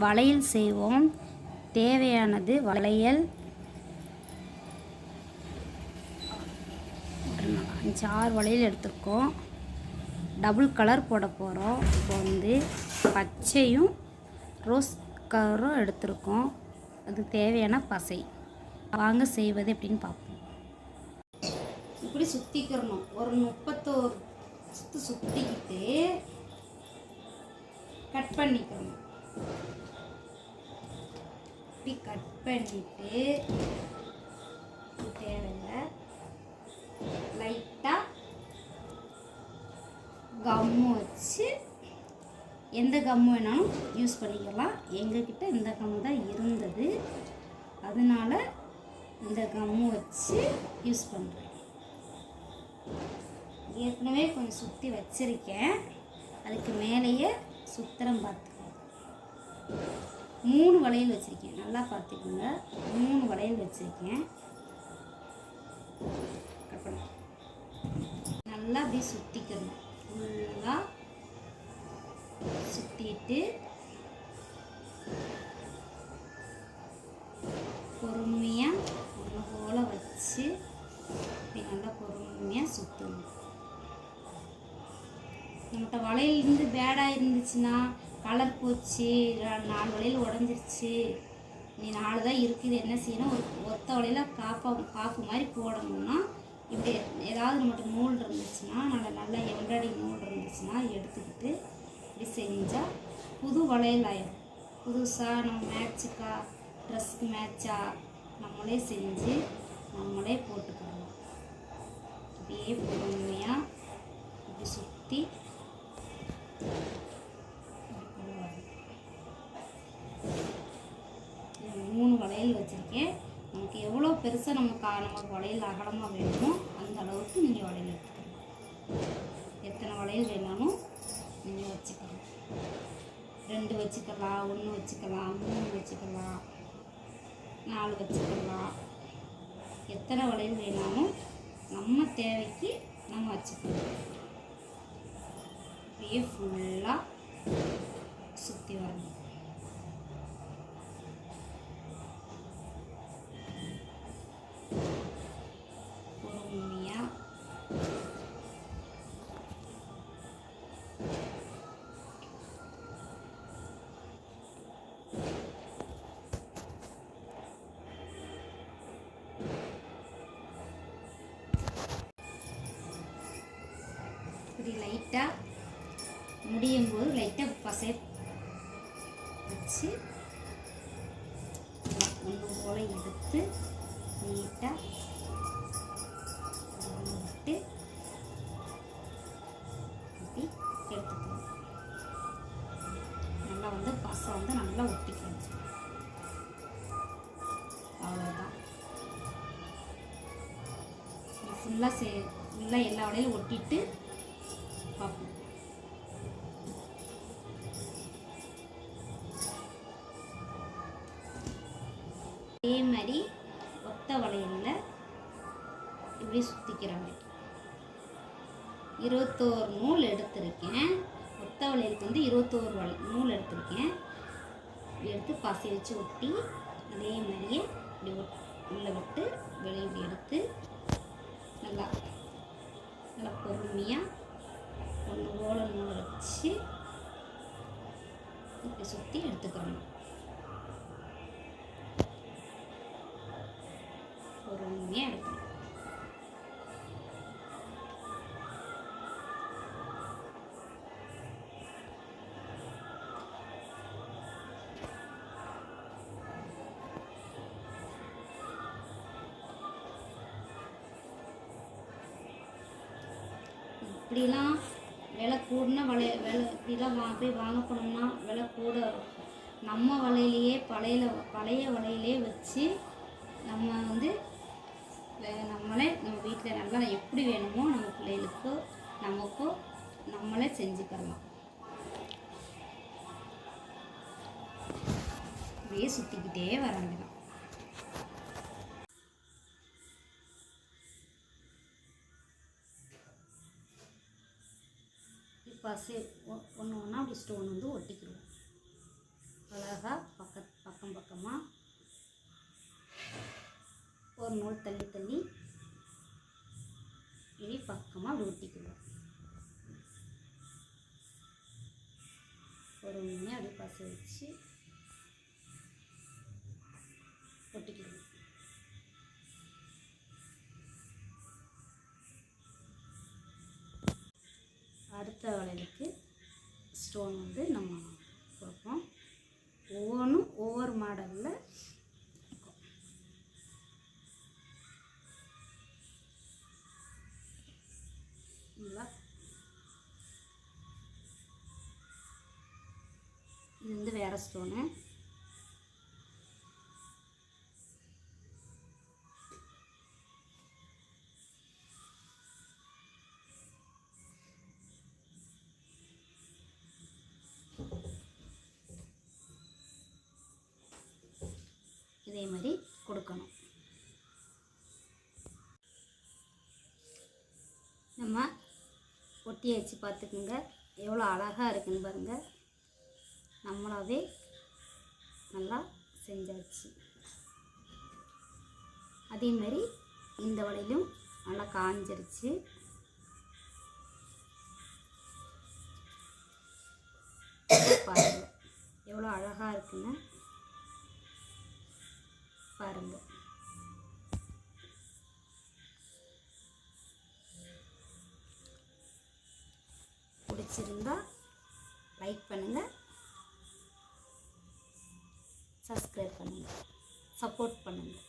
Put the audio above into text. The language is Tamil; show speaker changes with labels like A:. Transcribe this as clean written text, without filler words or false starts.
A: வளையல் செய்வோம். தேவையானது வளையல் 5-6 வளையல் எடுத்துருக்கோம். டபுள் கலர் போட போகிறோம். இப்போ பச்சையும் ரோஸ் கலரும் எடுத்துருக்கோம். அது தேவையான பசை. வாங்க செய்வது எப்படின்னு பார்ப்போம். இப்படி சுற்றிக்கிறணும். ஒரு 31 சுற்று சுற்றிக்கிட்டு கட் பண்ணிக்கணும். இப்படி கட் பண்ணிவிட்டு தேவையில்லை லைட்டாக கம்மு வச்சு, எந்த கம்மு வேணாலும் யூஸ் பண்ணிக்கலாம். எங்ககிட்ட இந்த கம்மு தான் இருந்தது, அதனால இந்த கம்மு வச்சு யூஸ் பண்ணுறேன். ஏற்கனவே கொஞ்சம் சுற்றி வச்சுருக்கேன். அதுக்கு மேலேயே சுத்திரம் பார்த்துக்கோங்க. 3 வளையல் வச்சுருக்கேன். நல்லா பார்த்துக்கோங்க. 3 வளையல் வச்சுருக்கேன். நல்லா அப்படி சுற்றிக்கணும். ஃபுல்லாக சுற்றிட்டு பொறுமையாக ஒன்று போல் வச்சு இப்படி நல்லா பொறுமையாக சுற்றணும். நம்மகிட்ட வளையல் பேடாக இருந்துச்சுன்னா, கலர் போச்சு, 4 வளையல் உடஞ்சிருச்சு, நீ 4 தான் இருக்குது, என்ன செய்யணும், ஒரு ஒத்த வளையல காப்பு மாதிரி போடணும்னா, இப்படி ஏதாவது நம்மகிட்ட நூல் இருந்துச்சுன்னா, நல்லா எம்ப்ராய்டிங் நூல் இருந்துச்சுன்னா எடுத்துக்கிட்டு இப்படி செஞ்சால் புது வளையல் ஆயிடும். புதுசாக நம்ம மேட்சுக்கா, ட்ரெஸ்ஸுக்கு மேட்சாக நம்மளே செஞ்சு நம்மளே போட்டுக்கலாம். அப்படியே பொறுமையாக இப்படி சுற்றி 3 வளையல் வச்சுருக்கேன். நமக்கு எவ்வளோ பெருசாக நமக்கு வளையல் அகலமாக வேணுமோ அந்த அளவுக்கு நீங்கள் வளையல் எடுத்துக்கலாம். எத்தனை வளையல் வேணாலும் நீங்கள் வச்சுக்கலாம். 2 வச்சுக்கலாம், 1 வச்சுக்கலாம், 3 வச்சுக்கலாம், 4 வச்சுக்கலாம். எத்தனை வளையல் வேணாலும் நம்ம தேவைக்கு நம்ம வச்சுக்கலாம். அப்படியே ஃபுல்லாக சுற்றி வரணும். பொறுமையாக இப்படி லைட்டாக முடியும் போது லைட்டாக பசை வச்சு ஒன்று போல் எடுத்து நீட்டாக விட்டு இப்படி எடுத்துக்கணும். நல்லா பசை நல்லா ஒட்டிக்கணும். அவ்வளோதான். ஃபுல்லாக எல்லா வளையலும் ஒட்டிட்டு பார்ப்போம். அதே மாதிரி ஒத்த வளையலில் இப்படி சுற்றிக்கிறாங்க. 21 நூல் எடுத்திருக்கேன். ஒத்த வளையலுக்கு 21 நூல் எடுத்திருக்கேன். எடுத்து பசை வச்சு ஒட்டி அதே மாதிரியே இப்படி உள்ளே விட்டு வெளியே இப்படி எடுத்து நல்லா பொறுமையாக ஒன்று போல நூல் வச்சு இப்படி சுற்றி எடுத்துக்கிறோம். பொறுமையாக எடுக்கணும். இப்படிலாம் விலை கூடனா இப்படிலாம் போய் வாங்க போனோம்னா விலை கூட வரும். நம்ம வலையிலேயே பழைய வலையிலே வச்சு நம்ம நம்மளே நம்ம வீட்டில் நல்லா எப்படி வேணுமோ நம்ம பிள்ளைகளுக்கோ நமக்கோ நம்மளே செஞ்சுக்கலாம். அப்படியே சுற்றிக்கிட்டே வர வேண்டியதான். பசை ஒன்று ஒன்றா அப்படி ஸ்டோன் ஒட்டிக்கிடுவோம். அழகாக ஒரு தள்ளி தள்ளி இப்படி பக்கமாக அப்படி ஒட்டிக்குவோம். ஒரு உண்மையாக அப்படி பசை வச்சு ஒட்டிக்குவோம். அடுத்த வளையலுக்கு ஸ்டோன் வந்து நம்ம கொடுப்போம். ஒவ்வொன்றும் ஒவ்வொரு மாடலில் இது வந்து வேறு ஸ்டோனு. இதே மாதிரி கொடுக்கணும். நம்ம ஒட்டியாச்சு, பார்த்துக்குங்க எவ்வளோ அழகாக இருக்குன்னு பாருங்கள். நம்மளாவே நல்லா செஞ்சாச்சு. அதே மாதிரி இந்த வளையலும் நல்லா காஞ்சிருச்சு. பாருங்கள் எவ்வளோ அழகாக இருக்குன்னு பாருங்கள். பிடிச்சிருந்தா லைக் பண்ணுங்கள், சப்ஸ்கிரைப் பண்ணுங்கள், சப்போர்ட் பண்ணுங்கள்.